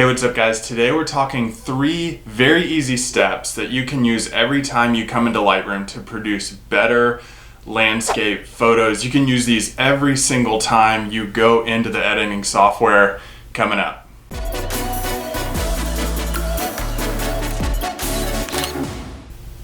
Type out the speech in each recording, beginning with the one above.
Hey, what's up guys? Today we're talking 3 very easy steps that you can use every time you come into Lightroom to produce better landscape photos. You can use these every single time you go into the editing software coming up.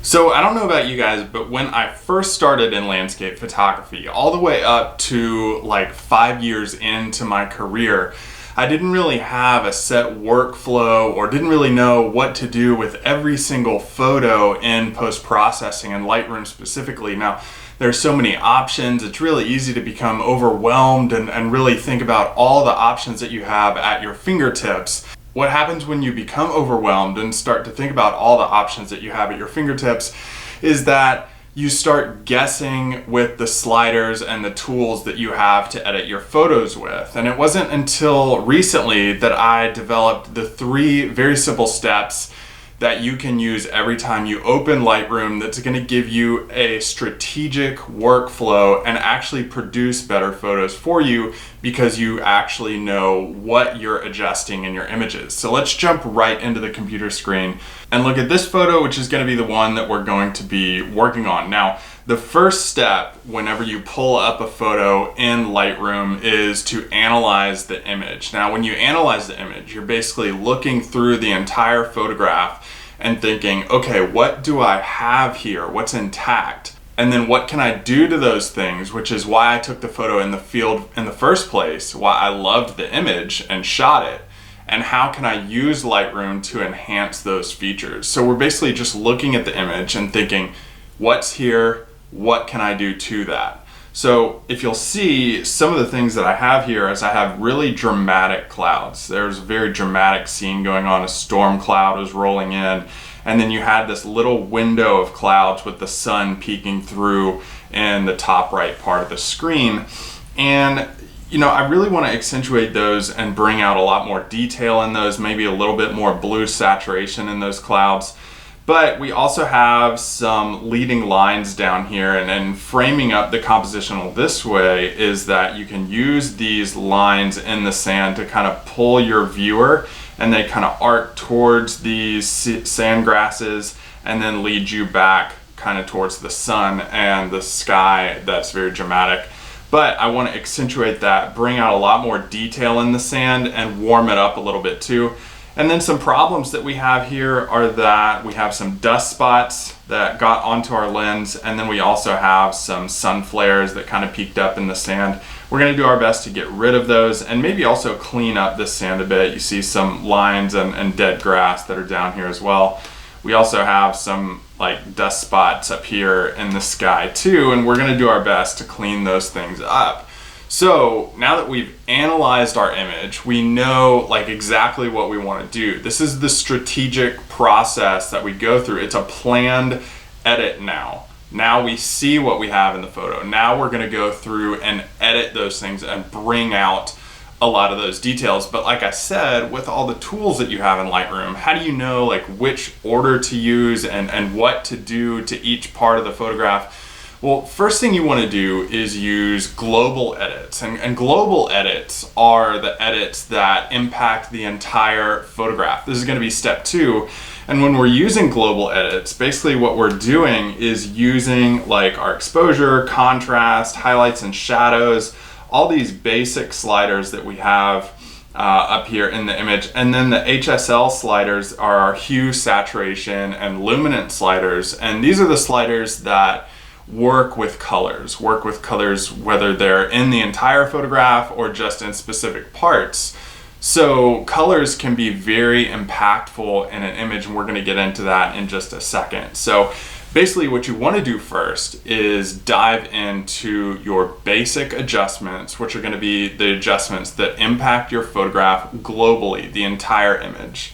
So I don't know about you guys, but when I first started in landscape photography, all the way up to like 5 years into my career, I didn't really have a set workflow or didn't really know what to do with every single photo in post-processing and Lightroom specifically. Now, there's so many options, it's really easy to become overwhelmed and really think about all the options that you have at your fingertips. What happens when you become overwhelmed and start to think about all the options that you have at your fingertips is that you start guessing with the sliders and the tools that you have to edit your photos with. And it wasn't until recently that I developed the 3 very simple steps that you can use every time you open Lightroom that's going to give you a strategic workflow and actually produce better photos for you because you actually know what you're adjusting in your images. So let's jump right into the computer screen and look at this photo, which is going to be the one that we're going to be working on. Now, the first step whenever you pull up a photo in Lightroom is to analyze the image. Now, when you analyze the image, you're basically looking through the entire photograph and thinking, okay, what do I have here? What's intact? And then what can I do to those things, which is why I took the photo in the field in the first place, why I loved the image and shot it. And how can I use Lightroom to enhance those features? So we're basically just looking at the image and thinking, what's here? What can I do to that? So if you'll see, some of the things that I have here is I have really dramatic clouds. There's a very dramatic scene going on. A storm cloud was rolling in, and then you had this little window of clouds with the sun peeking through in the top right part of the screen. And you know, I really want to accentuate those and bring out a lot more detail in those, maybe a little bit more blue saturation in those clouds. But we also have some leading lines down here, and framing up the compositional this way is that you can use these lines in the sand to kind of pull your viewer, and they kind of arc towards these sand grasses and then lead you back kind of towards the sun and the sky. That's very dramatic. But I want to accentuate that, bring out a lot more detail in the sand and warm it up a little bit too. And then some problems that we have here are that we have some dust spots that got onto our lens, and then we also have some sun flares that kind of peaked up in the sand. We're going to do our best to get rid of those and maybe also clean up the sand a bit. You see some lines and dead grass that are down here as well. We also have some like dust spots up here in the sky too, and we're going to do our best to clean those things up. So now that we've analyzed our image, we know like exactly what we want to do. This is the strategic process that we go through. It's a planned edit now. Now we see what we have in the photo. Now we're going to go through and edit those things and bring out a lot of those details. But like I said, with all the tools that you have in Lightroom, how do you know like which order to use and what to do to each part of the photograph? Well, first thing you want to do is use global edits, and global edits are the edits that impact the entire photograph. This is going to be step 2, and when we're using global edits, basically what we're doing is using like our exposure, contrast, highlights and shadows, all these basic sliders that we have up here in the image, and then the HSL sliders are our hue, saturation, and luminance sliders, and these are the sliders that work with colors whether they're in the entire photograph or just in specific parts. So colors can be very impactful in an image, and we're going to get into that in just a second. So basically what you want to do first is dive into your basic adjustments, which are going to be the adjustments that impact your photograph globally, the entire image.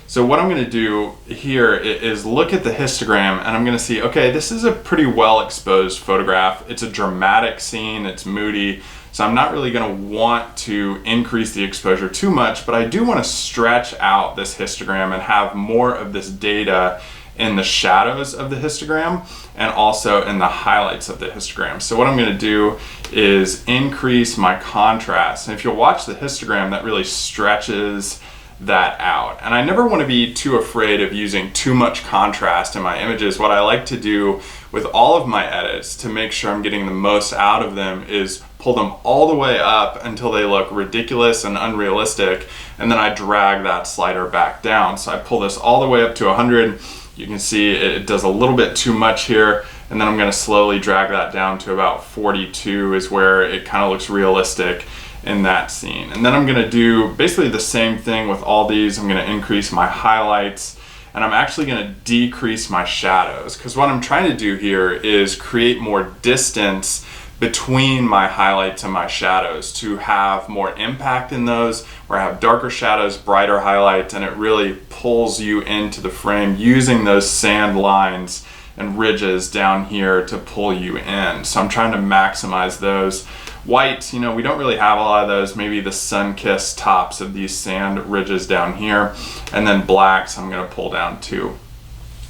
So what I'm going to do here is look at the histogram, and I'm going to see, okay, this is a pretty well exposed photograph. It's a dramatic scene, it's moody, so I'm not really going to want to increase the exposure too much, but I do want to stretch out this histogram and have more of this data in the shadows of the histogram and also in the highlights of the histogram. So what I'm going to do is increase my contrast, and if you'll watch the histogram, that really stretches that out. And I never want to be too afraid of using too much contrast in my images. What I like to do with all of my edits to make sure I'm getting the most out of them is pull them all the way up until they look ridiculous and unrealistic, and then I drag that slider back down. So I pull this all the way up to 100. You can see it does a little bit too much here, and then I'm going to slowly drag that down to about 42 is where it kind of looks realistic in that scene. And then I'm going to do basically the same thing with all these. I'm going to increase my highlights, and I'm actually going to decrease my shadows, because what I'm trying to do here is create more distance between my highlights and my shadows to have more impact in those, where I have darker shadows, brighter highlights, and it really pulls you into the frame using those sand lines and ridges down here to pull you in. So I'm trying to maximize those. Whites, you know, we don't really have a lot of those, maybe the sun-kissed tops of these sand ridges down here, and then blacks I'm going to pull down too.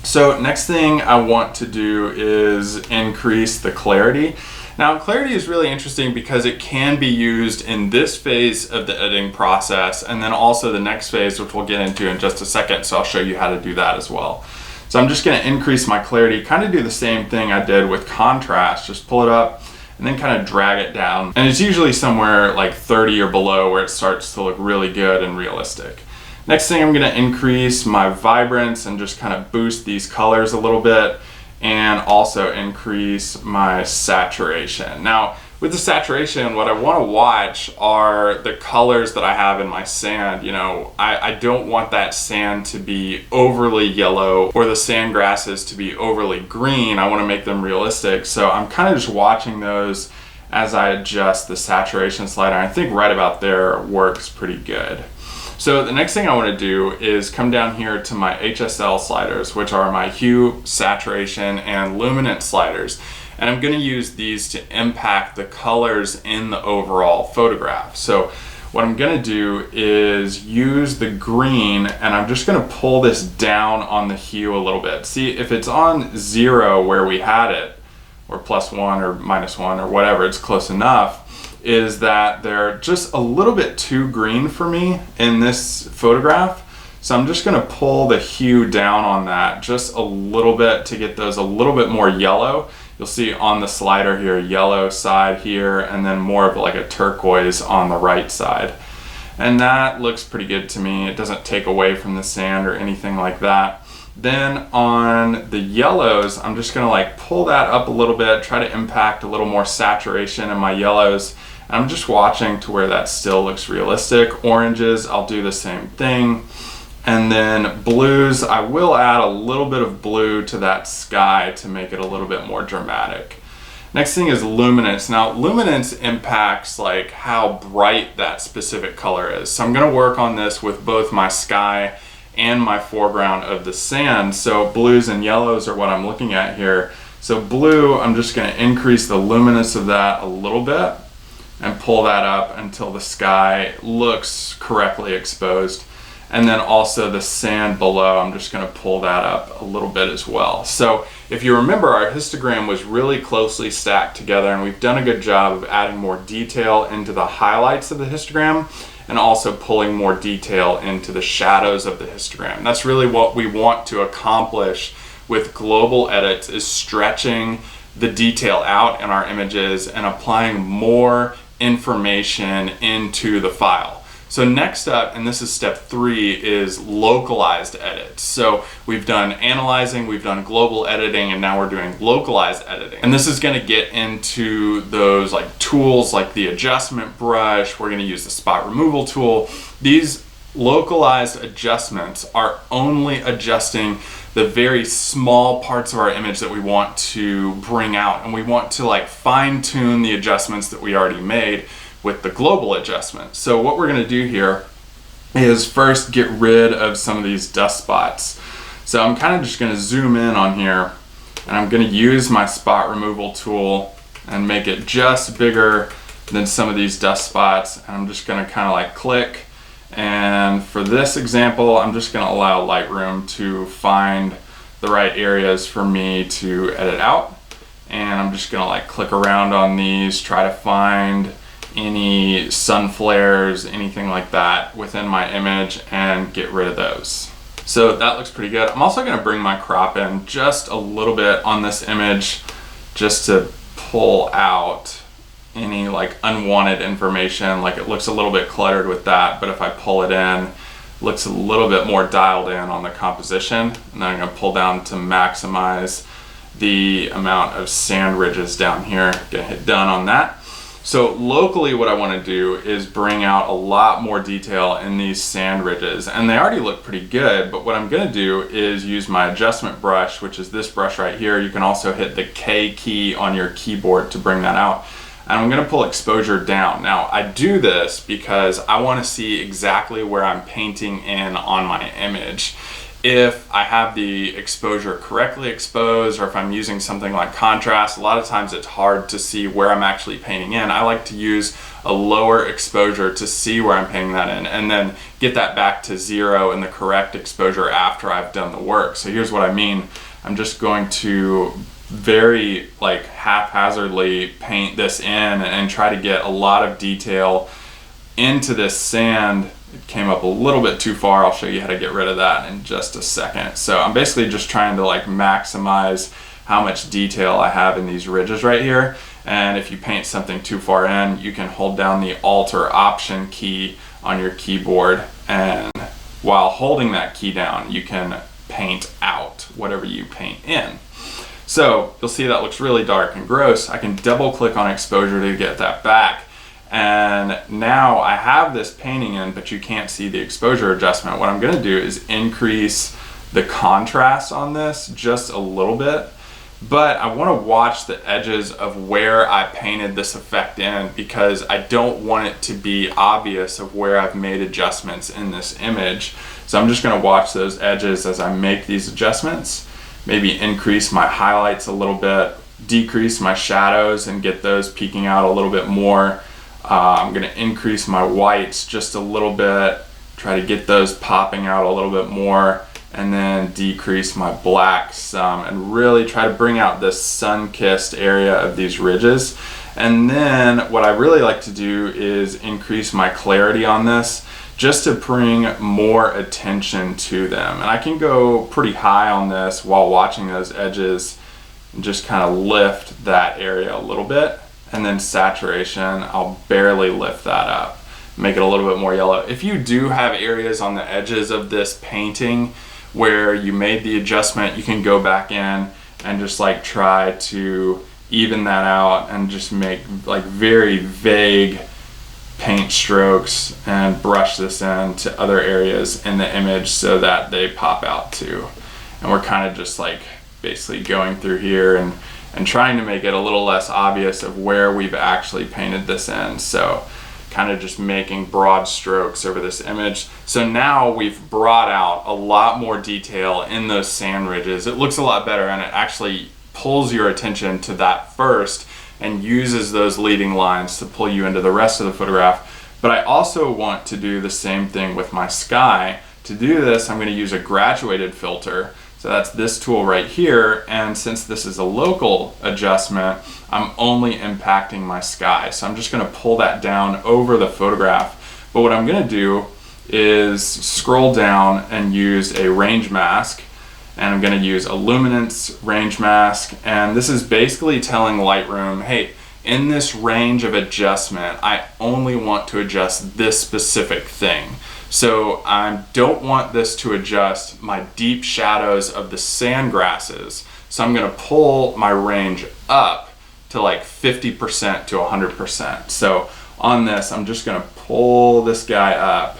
So next thing I want to do is increase the clarity. Now, clarity is really interesting because it can be used in this phase of the editing process, and then also the next phase, which we'll get into in just a second, so I'll show you how to do that as well. So I'm just going to increase my clarity, kind of do the same thing I did with contrast, just pull it up and then kind of drag it down. And it's usually somewhere like 30 or below where it starts to look really good and realistic. Next thing, I'm going to increase my vibrance and just kind of boost these colors a little bit, and also increase my saturation. Now, with the saturation, what I want to watch are the colors that I have in my sand. You know, I don't want that sand to be overly yellow or the sand grasses to be overly green. I want to make them realistic. So I'm kind of just watching those as I adjust the saturation slider. I think right about there works pretty good. So the next thing I want to do is come down here to my HSL sliders, which are my hue, saturation, and luminance sliders. And I'm going to use these to impact the colors in the overall photograph. So what I'm going to do is use the green, and I'm just going to pull this down on the hue a little bit. See, if it's on 0 where we had it, or +1 or -1 or whatever, it's close enough, is that they're just a little bit too green for me in this photograph. So I'm just going to pull the hue down on that just a little bit to get those a little bit more yellow. You'll see on the slider here, yellow side here, and then more of like a turquoise on the right side. And that looks pretty good to me. It doesn't take away from the sand or anything like that. Then on the yellows, I'm just going to like pull that up a little bit, try to impact a little more saturation in my yellows. I'm just watching to where that still looks realistic. Oranges, I'll do the same thing. And then blues, I will add a little bit of blue to that sky to make it a little bit more dramatic. Next thing is luminance. Now, luminance impacts like how bright that specific color is. So I'm going to work on this with both my sky and my foreground of the sand. So blues and yellows are what I'm looking at here. So blue, I'm just going to increase the luminance of that a little bit and pull that up until the sky looks correctly exposed. And then also the sand below, I'm just going to pull that up a little bit as well. So if you remember, our histogram was really closely stacked together, and we've done a good job of adding more detail into the highlights of the histogram and also pulling more detail into the shadows of the histogram. And that's really what we want to accomplish with global edits, is stretching the detail out in our images and applying more information into the file. So next up, and this is step 3, is localized edits. So we've done analyzing, we've done global editing, and now we're doing localized editing. And this is going to get into those like tools like the adjustment brush. We're going to use the spot removal tool. These localized adjustments are only adjusting the very small parts of our image that we want to bring out, and we want to like fine tune the adjustments that we already made with the global adjustment. So what we're going to do here is first get rid of some of these dust spots. So I'm kind of just going to zoom in on here, and I'm going to use my spot removal tool and make it just bigger than some of these dust spots. And I'm just going to kind of like click. And for this example, I'm just going to allow Lightroom to find the right areas for me to edit out. And I'm just going to like click around on these, try to find any sun flares, anything like that within my image, and get rid of those. So that looks pretty good. I'm also gonna bring my crop in just a little bit on this image just to pull out any like unwanted information. Like it looks a little bit cluttered with that, but if I pull it in, it looks a little bit more dialed in on the composition. And then I'm gonna pull down to maximize the amount of sand ridges down here. Gonna hit done on that. So locally what I want to do is bring out a lot more detail in these sand ridges, and they already look pretty good, but what I'm going to do is use my adjustment brush, which is this brush right here. You can also hit the K key on your keyboard to bring that out. And I'm going to pull exposure down. Now I do this because I want to see exactly where I'm painting in on my image. If I have the exposure correctly exposed, or if I'm using something like contrast, a lot of times it's hard to see where I'm actually painting in. I like to use a lower exposure to see where I'm painting that in, and then get that back to 0 in the correct exposure after I've done the work. So here's what I mean. I'm just going to very like haphazardly paint this in and try to get a lot of detail into this sand. It came up a little bit too far. I'll show you how to get rid of that in just a second. So I'm basically just trying to like maximize how much detail I have in these ridges right here. And if you paint something too far in, you can hold down the Alt or Option key on your keyboard, and while holding that key down, you can paint out whatever you paint in. So you'll see that looks really dark and gross. I can double click on exposure to get that back. And now I have this painting in, but you can't see the exposure adjustment. What I'm gonna do is increase the contrast on this just a little bit, but I wanna watch the edges of where I painted this effect in, because I don't want it to be obvious of where I've made adjustments in this image. So I'm just gonna watch those edges as I make these adjustments, maybe increase my highlights a little bit, decrease my shadows and get those peeking out a little bit more. I'm going to increase my whites just a little bit, try to get those popping out a little bit more, and then decrease my blacks some, and really try to bring out this sun-kissed area of these ridges. And then what I really like to do is increase my clarity on this just to bring more attention to them. And I can go pretty high on this while watching those edges and just kind of lift that area a little bit. And then saturation, I'll barely lift that up, make it a little bit more yellow. If you do have areas on the edges of this painting where you made the adjustment, you can go back in and just like try to even that out and just make like very vague paint strokes and brush this into other areas in the image so that they pop out too. And we're kind of just like basically going through here and trying to make it a little less obvious of where we've actually painted this in. So kind of just making broad strokes over this image. So now we've brought out a lot more detail in those sand ridges. It looks a lot better, and it actually pulls your attention to that first and uses those leading lines to pull you into the rest of the photograph. But I also want to do the same thing with my sky. To do this, I'm going to use a graduated filter. So that's this tool right here, and since this is a local adjustment, I'm only impacting my sky. So I'm just gonna pull that down over the photograph. But what I'm gonna do is scroll down and use a range mask, and I'm gonna use a luminance range mask, and this is basically telling Lightroom, hey, in this range of adjustment, I only want to adjust this specific thing. So I don't want this to adjust my deep shadows of the sand grasses. So I'm gonna pull my range up to like 50% to 100%. So on this, I'm just gonna pull this guy up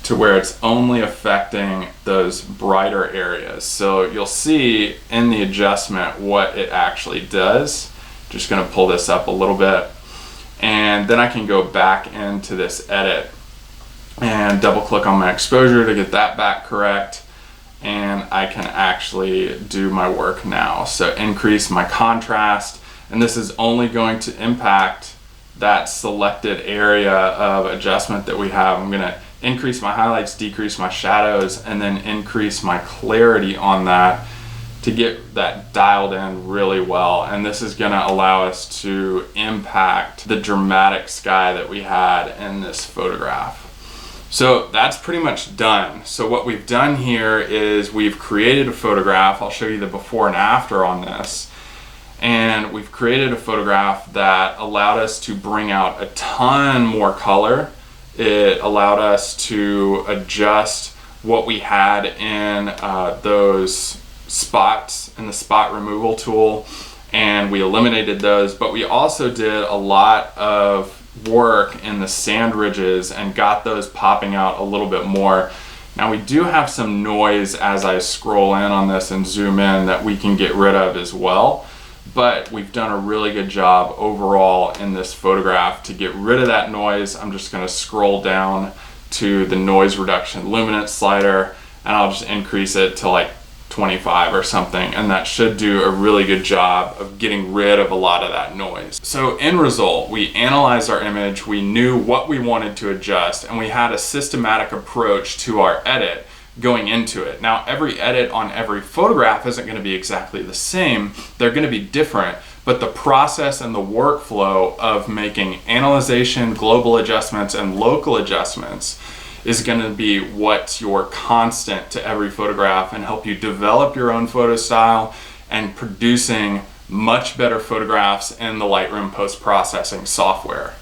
to where it's only affecting those brighter areas. So you'll see in the adjustment what it actually does. Just gonna pull this up a little bit, and then I can go back into this edit and double click on my exposure to get that back correct, and I can actually do my work now. So increase my contrast, and this is only going to impact that selected area of adjustment that we have. I'm gonna increase my highlights, decrease my shadows, and then increase my clarity on that to get that dialed in really well. And this is gonna allow us to impact the dramatic sky that we had in this photograph. So that's pretty much done. So what we've done here is we've created a photograph. I'll show you the before and after on this. And we've created a photograph that allowed us to bring out a ton more color. It allowed us to adjust what we had in those spots in the spot removal tool, and we eliminated those, but we also did a lot of work in the sand ridges and got those popping out a little bit more. Now we do have some noise as I scroll in on this and zoom in that we can get rid of as well, but we've done a really good job overall in this photograph to get rid of that noise. I'm just going to scroll down to the noise reduction luminance slider, and I'll just increase it to like 25 or something, and that should do a really good job of getting rid of a lot of that noise. So end result, we analyzed our image, we knew what we wanted to adjust, and we had a systematic approach to our edit going into it. Now every edit on every photograph isn't going to be exactly the same, they're going to be different, but the process and the workflow of making analyzation, global adjustments, and local adjustments is going to be what's your constant to every photograph and help you develop your own photo style and producing much better photographs in the Lightroom post-processing software.